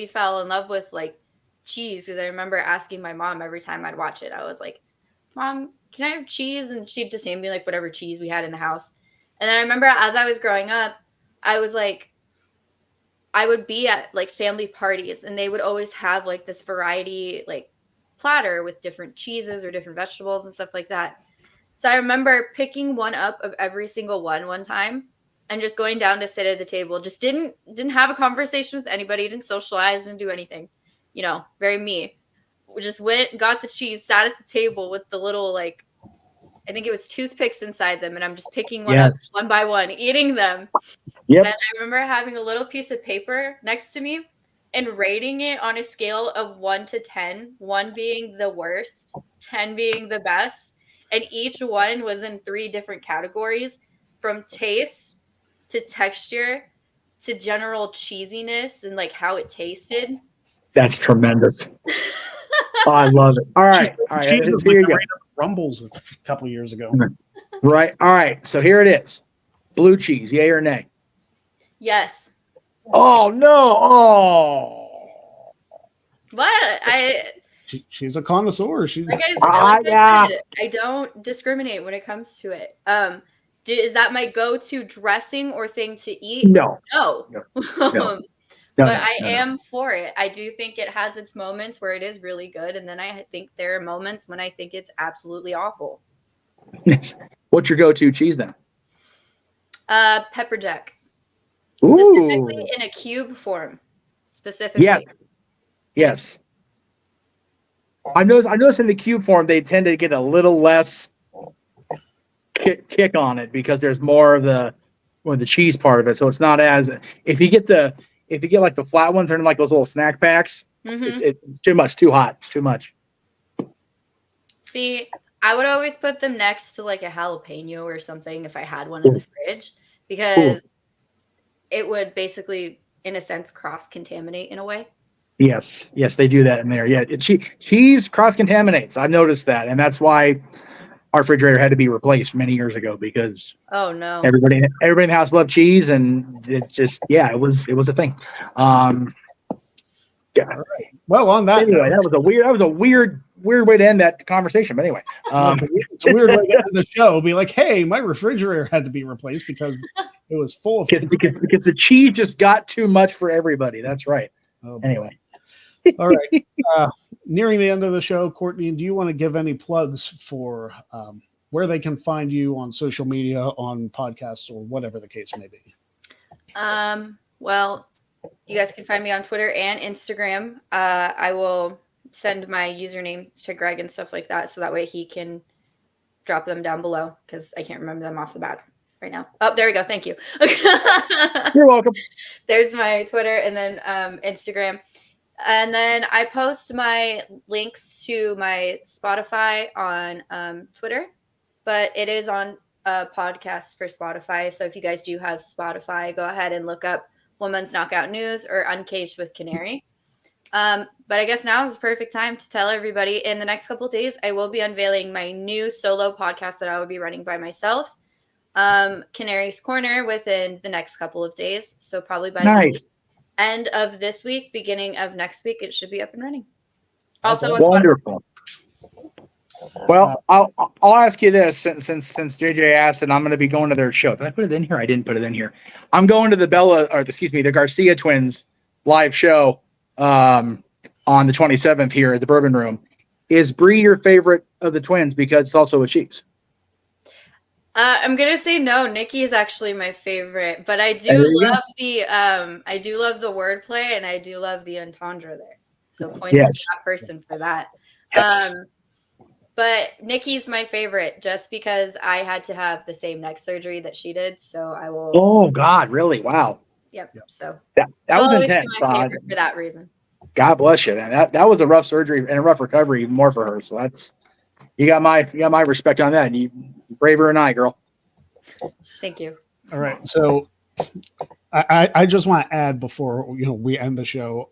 fell in love with like cheese, because I remember asking my mom every time I'd watch it. I was like, Mom, can I have cheese? And she'd just hand me like whatever cheese we had in the house. And then I remember as I was growing up, I was like, I would be at like family parties, and they would always have like this variety like platter with different cheeses or different vegetables and stuff like that. So I remember picking one up of every single one time and just going down to sit at the table. Just didn't have a conversation with anybody, didn't socialize, didn't do anything. You know, very me. We just went, got the cheese, sat at the table with the little, like, I think it was toothpicks inside them, and I'm just picking one up one by one, eating them. Yep. And I remember having a little piece of paper next to me and rating it on a scale of 1 to 10, 1 being the worst, 10 being the best. And each one was in 3 different categories, from taste to texture to general cheesiness and like how it tasted. That's tremendous. Oh, I love it. All right. Cheese was like the Rumbles a couple of years ago. Right. All right. So here it is. Blue cheese, yay or nay? Yes. Oh, no. Oh. What? She's a connoisseur. She's like I said, I don't discriminate when it comes to it. Is that my go-to dressing or thing to eat? No. But I am for it. I do think it has its moments where it is really good, and then I think there are moments when I think it's absolutely awful. What's your go-to cheese then? Pepper jack. Specifically in a cube form. Specifically. Yeah. Yes. I noticed in the cube form they tend to get a little less kick on it, because there's more of the cheese part of it. So it's not as, if you get like the flat ones, they're in like those little snack packs. Mm-hmm. It's too much, too hot. It's too much. See, I would always put them next to like a jalapeno or something if I had one in the fridge, because it would basically, in a sense, cross-contaminate in a way. Yes, they do that in there. Yeah, cheese cross-contaminates. I've noticed that, and that's why our refrigerator had to be replaced many years ago, because everybody in the house loved cheese, and it just it was a thing. Yeah. All right. Well, on that anyway, that was a weird way to end that conversation. But anyway, it's a weird way to end the show. Be like, hey, my refrigerator had to be replaced because it was full of because the cheese just got too much for everybody. That's right. Anyway. All right. Nearing the end of the show, Courtney, do you want to give any plugs for where they can find you on social media, on podcasts, or whatever the case may be? Well, you guys can find me on Twitter and Instagram. I will send my usernames to Greg and stuff like that, so that way he can drop them down below, because I can't remember them off the bat right now. Oh, there we go. Thank you. You're welcome. There's my Twitter and then Instagram. And then I post my links to my Spotify on Twitter, but it is on a podcast for Spotify. So if you guys do have Spotify, go ahead and look up Women's Knockout News or Uncaged with Canary. But I guess now is the perfect time to tell everybody, in the next couple of days, I will be unveiling my new solo podcast that I will be running by myself, Canary's Corner, within the next couple of days. So probably by the end of this week, beginning of next week, it should be up and running. Also, wonderful. Well, I'll ask you this since JJ asked, and I'm going to be going to their show. Did I put it in here? I didn't put it in here. I'm going to the the Garcia twins live show on the 27th here at the Bourbon Room. Is Bree your favorite of the twins because it's also a cheese? I'm gonna say no. Nikki is actually my favorite, but I do love the wordplay and I do love the entendre there. So points to that person for that. Yes. But Nikki's my favorite just because I had to have the same neck surgery that she did. So I will. Oh God, really? Wow. Yep. So that was intense. My favorite for that reason. God bless you, man. That was a rough surgery and a rough recovery, even more for her. So you got my respect on that. And you braver than I, girl. Thank you. All right. So I just want to add before we end the show.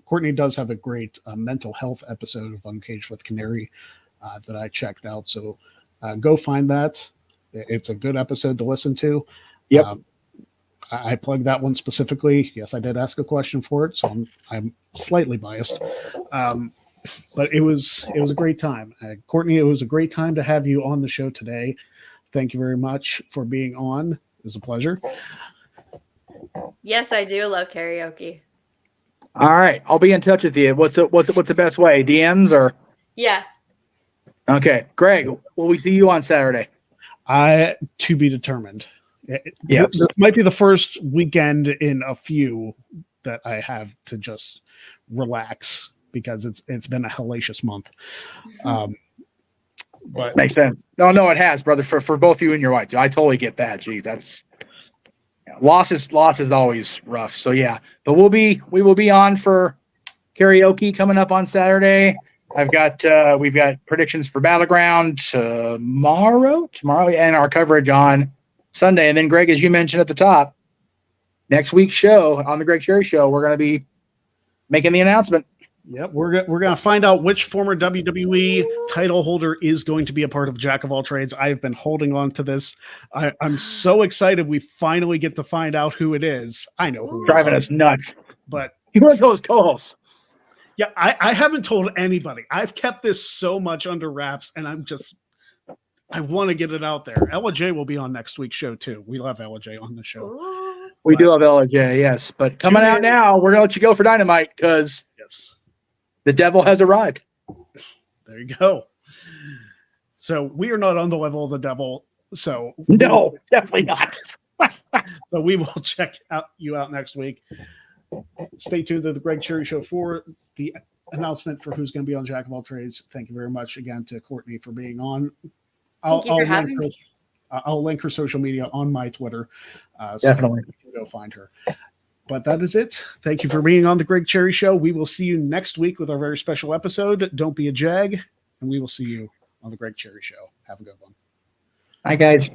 Courtney does have a great mental health episode of Uncaged with Canary that I checked out. So go find that. It's a good episode to listen to. Yep. I plugged that one specifically. Yes, I did ask a question for it, so I'm slightly biased. But it was a great time. Courtney, it was a great time to have you on the show today. Thank you very much for being on. It was a pleasure. Yes, I do love karaoke. All right, I'll be in touch with you. What's the best way? DMs or? Yeah. Okay, Greg, will we see you on Saturday? To be determined. Yes. This might be the first weekend in a few that I have to just relax because it's been a hellacious month. But makes sense. No, it has, brother. For both you and your wife, I totally get that. Geez, that's loss is always rough. So yeah, but we will be on for karaoke coming up on Saturday. We've got predictions for Battleground tomorrow, and our coverage on Sunday. And then Greg, as you mentioned at the top, next week's show on the Greg Cherry Show, we're going to be making the announcement. Yep, we're going to find out which former WWE title holder is going to be a part of Jack of All Trades. I've been holding on to this. I'm so excited we finally get to find out who it is. I know who driving us nuts. But you want to tell his co-hosts? Yeah, I haven't told anybody. I've kept this so much under wraps, and I want to get it out there. Ella J will be on next week's show too. We love Ella J on the show. We do have Ella J, yes. But coming out now, we're gonna let you go for Dynamite because the devil has arrived. There you go. So we are not on the level of the devil. So no, definitely not. So we will check you out next week. Stay tuned to the Greg Cherry Show for the announcement for who's going to be on Jack of All Trades. Thank you very much again to Courtney for being on. I'll link her social media on my Twitter. Definitely. So you can go find her. But that is it. Thank you for being on the Greg Cherry Show. We will see you next week with our very special episode. Don't be a jag. And we will see you on the Greg Cherry Show. Have a good one. Bye, guys.